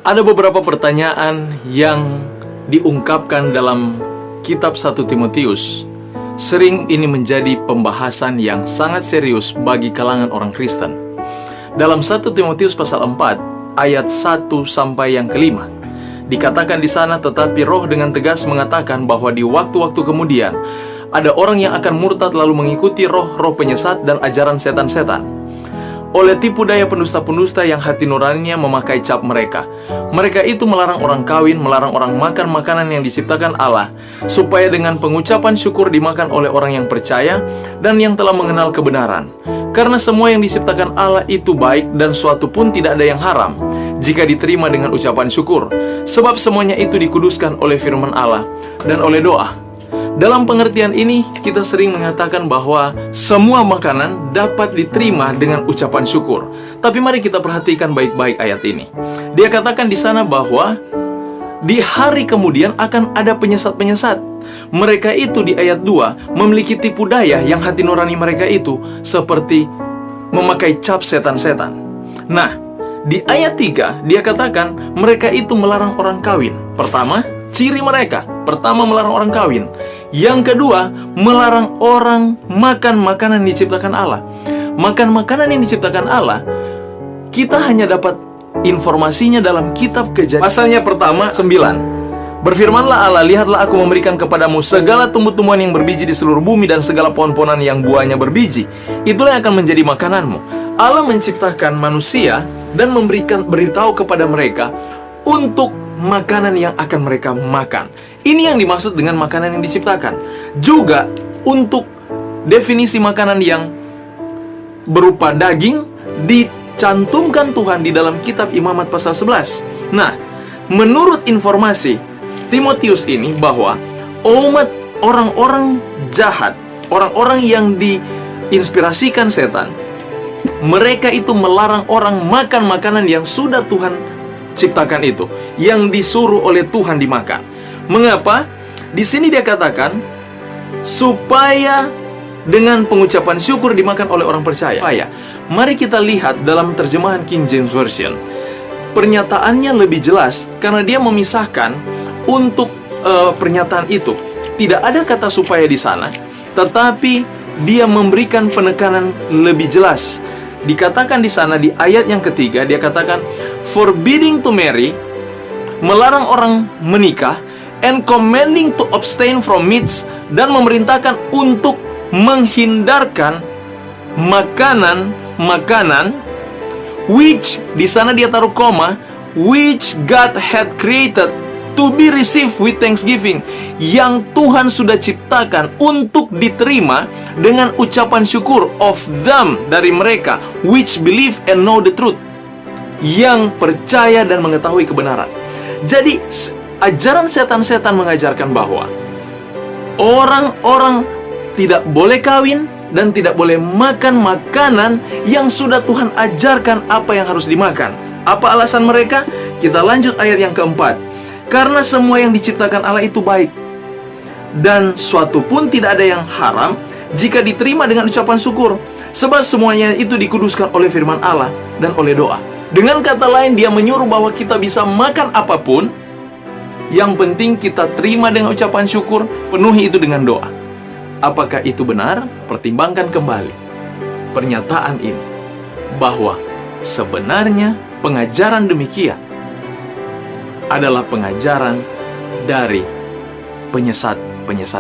Ada beberapa pertanyaan yang diungkapkan dalam kitab 1 Timotius. Sering ini menjadi pembahasan yang sangat serius bagi kalangan orang Kristen. Dalam 1 Timotius pasal 4 ayat 1 sampai yang kelima, dikatakan di sana, tetapi Roh dengan tegas mengatakan bahwa di waktu-waktu kemudian ada orang yang akan murtad lalu mengikuti roh-roh penyesat dan ajaran setan-setan. Oleh tipu daya pendusta-pendusta yang hati nuraninya memakai cap mereka. Mereka itu melarang orang kawin, melarang orang makan makanan yang diciptakan Allah, supaya dengan pengucapan syukur dimakan oleh orang yang percaya dan yang telah mengenal kebenaran. Karena semua yang diciptakan Allah itu baik, dan suatu pun tidak ada yang haram jika diterima dengan ucapan syukur. Sebab semuanya itu dikuduskan oleh firman Allah dan oleh doa. Dalam pengertian ini, kita sering mengatakan bahwa semua makanan dapat diterima dengan ucapan syukur. Tapi mari kita perhatikan baik-baik ayat ini. Dia katakan di sana bahwa di hari kemudian akan ada penyesat-penyesat. Mereka itu di ayat 2 memiliki tipu daya yang hati nurani mereka itu seperti memakai cap setan-setan. Nah, di ayat 3 dia katakan mereka itu melarang orang kawin. Pertama, ciri mereka. Pertama, melarang orang kawin. Yang kedua, melarang orang makan makanan yang diciptakan Allah. Makan makanan yang diciptakan Allah, kita hanya dapat informasinya dalam kitab Kejadian. Pasalnya pertama 9. Berfirmanlah Allah, lihatlah aku memberikan kepadamu segala tumbuh-tumbuhan yang berbiji di seluruh bumi dan segala pohon-pohonan yang buahnya berbiji. Itulah yang akan menjadi makananmu. Allah menciptakan manusia dan beritahu kepada mereka untuk makanan yang akan mereka makan. Ini yang dimaksud dengan makanan yang diciptakan. Juga untuk definisi makanan yang berupa daging dicantumkan Tuhan di dalam kitab Imamat pasal 11. Nah, menurut informasi Timotius ini bahwa orang-orang jahat, orang-orang yang diinspirasikan setan, mereka itu melarang orang makan makanan yang sudah Tuhan ciptakan itu, yang disuruh oleh Tuhan dimakan. Mengapa? Di sini dia katakan supaya dengan pengucapan syukur dimakan oleh orang percaya. Mari kita lihat dalam terjemahan King James Version. Pernyataannya lebih jelas karena dia memisahkan untuk pernyataan itu. Tidak ada kata supaya di sana, tetapi dia memberikan penekanan lebih jelas. Dikatakan di sana di ayat yang ketiga, dia katakan forbidding to marry, melarang orang menikah, and commanding to abstain from meats, dan memerintahkan untuk menghindarkan makanan which, di sana dia taruh koma, which God had created to be received with thanksgiving, yang Tuhan sudah ciptakan untuk diterima dengan ucapan syukur, of them, dari mereka, which believe and know the truth, yang percaya dan mengetahui kebenaran. Jadi ajaran setan-setan mengajarkan bahwa orang-orang tidak boleh kawin dan tidak boleh makan makanan yang sudah Tuhan ajarkan apa yang harus dimakan. Apa alasan mereka? Kita lanjut ayat yang keempat. Karena semua yang diciptakan Allah itu baik, dan suatu pun tidak ada yang haram jika diterima dengan ucapan syukur, sebab semuanya itu dikuduskan oleh firman Allah dan oleh doa. Dengan kata lain, dia menyuruh bahwa kita bisa makan apapun, yang penting kita terima dengan ucapan syukur, penuhi itu dengan doa. Apakah itu benar? Pertimbangkan kembali pernyataan ini, bahwa sebenarnya pengajaran demikian adalah pengajaran dari penyesat-penyesat.